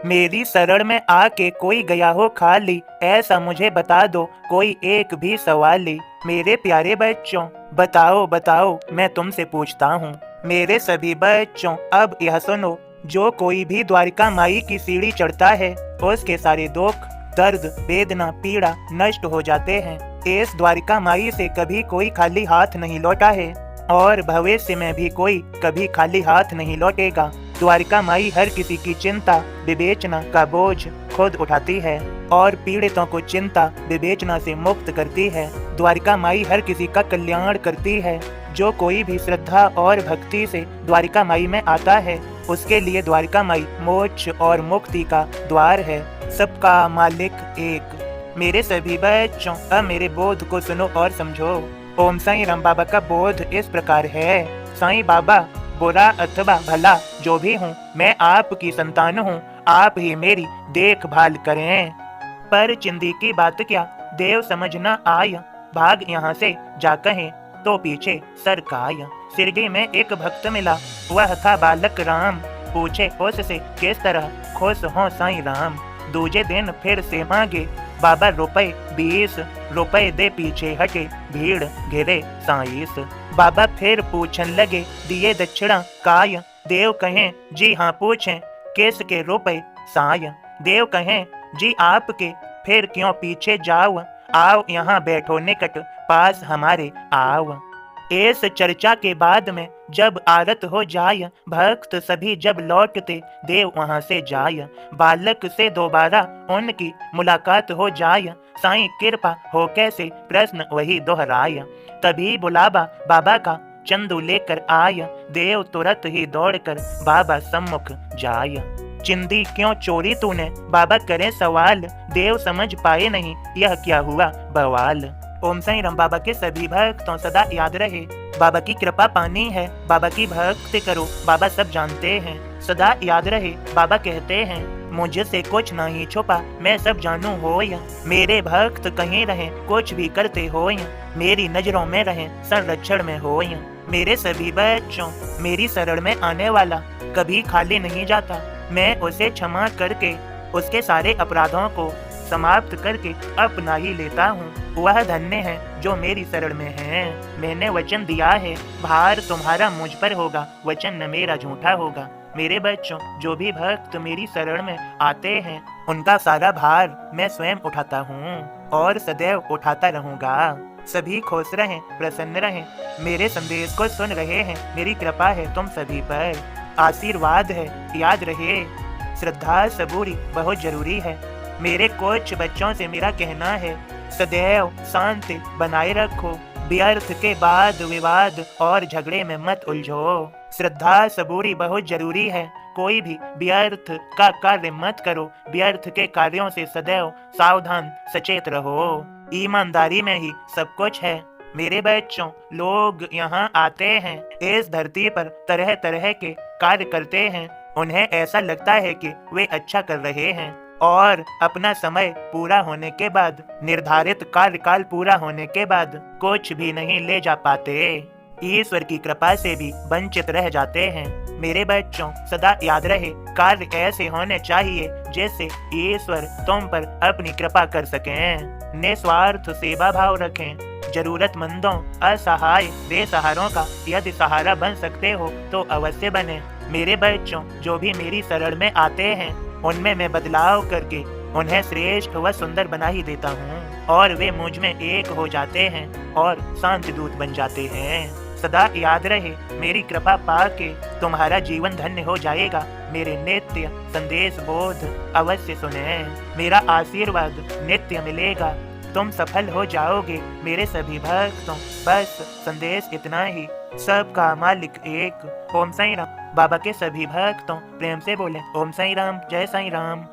मेरी शरण में आके कोई गया हो खाली, ऐसा मुझे बता दो कोई एक भी सवाली। मेरे प्यारे बच्चों बताओ बताओ मैं तुमसे पूछता हूँ। मेरे सभी बच्चों अब यह सुनो, जो कोई भी द्वारिका माई की सीढ़ी चढ़ता है उसके सारे दुख दर्द वेदना पीड़ा नष्ट हो जाते हैं। इस द्वारिका माई से कभी कोई खाली हाथ नहीं लौटा है और भविष्य में भी कोई कभी खाली हाथ नहीं लौटेगा। द्वारिका माई हर किसी की चिंता विवेचना का बोझ खुद उठाती है और पीड़ितों को चिंता विवेचना से मुक्त करती है। द्वारिका माई हर किसी का कल्याण करती है। जो कोई भी श्रद्धा और भक्ति से द्वारिका माई में आता है उसके लिए द्वारिका माई मोक्ष और मुक्ति का द्वार है। सबका मालिक एक। मेरे सभी बच्चों अब मेरे बोध को सुनो और समझो। ओम साईं राम बाबा का बोध इस प्रकार है। साईं बाबा बुरा अथवा भला जो भी हूँ मैं आपकी संतान हूँ, आप ही मेरी देखभाल करें। पर चिंदी की बात क्या देव समझ न आया, भाग यहाँ से जा कहें तो पीछे सरकाया। सिरगी में एक भक्त मिला, वह था बालक राम, पूछे उससे किस तरह खुश हो साईं राम। दूजे दिन फिर से मांगे बाबा रुपए 20, रुपए दे पीछे हटे भीड़ घिरे साईस। बाबा फिर पूछन लगे दिए दक्षिणा काय, देव कहें जी हाँ पूछें किसके रुपए साय। देव कहें जी आपके, फिर क्यों पीछे जाओ, आओ यहाँ बैठो निकट पास हमारे आओ। इस चर्चा के बाद में जब आरत हो जाय, भक्त सभी जब लौटते देव वहां से जाय। बालक से दोबारा उनकी मुलाकात हो जाय, साईं कृपा हो कैसे प्रश्न वही दोहराय। तभी बुलावा बाबा का चंदू लेकर आय, देव तुरंत ही दौड़कर बाबा सम्मुख जाय। चिंदी क्यों चोरी तूने, बाबा करे सवाल, देव समझ पाए नहीं यह क्या हुआ बवाल। ओम साईं राम बाबा के सभी भक्तों सदा याद रहे, बाबा की कृपा पानी है, बाबा की भक्ति करो, बाबा सब जानते हैं। सदा याद रहे बाबा कहते हैं, मुझसे कुछ नहीं छुपा मैं सब जानू हो या। मेरे भक्त कहीं रहे कुछ भी करते हो या, मेरी नजरों में रहे संरक्षण में हो या। मेरे सभी बच्चों मेरी शरण में आने वाला कभी खाली नहीं जाता, मैं उसे क्षमा करके उसके सारे अपराधों को समाप्त करके अपना ही लेता हूँ। वह धन्य है जो मेरी शरण में है। मैंने वचन दिया है भार तुम्हारा मुझ पर होगा, वचन न मेरा झूठा होगा। मेरे बच्चों जो भी भक्त मेरी शरण में आते हैं उनका सारा भार मैं स्वयं उठाता हूँ और सदैव उठाता रहूंगा। सभी खुश रहें प्रसन्न रहें, मेरे संदेश को सुन रहे हैं, मेरी कृपा है तुम सभी पर, आशीर्वाद है याद रहे। श्रद्धा सबूरी बहुत जरूरी है। मेरे कुछ बच्चों से मेरा कहना है, सदैव शांति बनाए रखो, व्यर्थ के बाद विवाद और झगड़े में मत उलझो। श्रद्धा सबूरी बहुत जरूरी है। कोई भी व्यर्थ का कार्य मत करो, व्यर्थ के कार्यों से सदैव सावधान सचेत रहो। ईमानदारी में ही सब कुछ है। मेरे बच्चों लोग यहाँ आते हैं, इस धरती पर तरह तरह के कार्य करते हैं, उन्हें ऐसा लगता है कि वे अच्छा कर रहे हैं और अपना समय पूरा होने के बाद, निर्धारित कार्यकाल पूरा होने के बाद कुछ भी नहीं ले जा पाते, ईश्वर की कृपा से भी वंचित रह जाते हैं। मेरे बच्चों सदा याद रहे कार्य ऐसे होने चाहिए जिससे ईश्वर तुम पर अपनी कृपा कर सकें। निस्वार्थ सेवा भाव रखें, जरूरतमंदों असहाय बेसहारों का यदि सहारा बन सकते हो तो अवश्य बने। मेरे बच्चों जो भी मेरी शरण में आते हैं उनमें मैं बदलाव करके उन्हें श्रेष्ठ व सुंदर बना ही देता हूँ और वे मुझ में एक हो जाते हैं और शांति दूत बन जाते हैं। सदा याद रहे मेरी कृपा पाके तुम्हारा जीवन धन्य हो जाएगा। मेरे नित्य संदेश बोध अवश्य सुने, मेरा आशीर्वाद नित्य मिलेगा, तुम सफल हो जाओगे मेरे सभी भक्तों। बस संदेश इतना ही, सबका मालिक एक। ओम साईं राम। बाबा के सभी भक्तों प्रेम से बोले ओम साईं राम, जय साईं राम।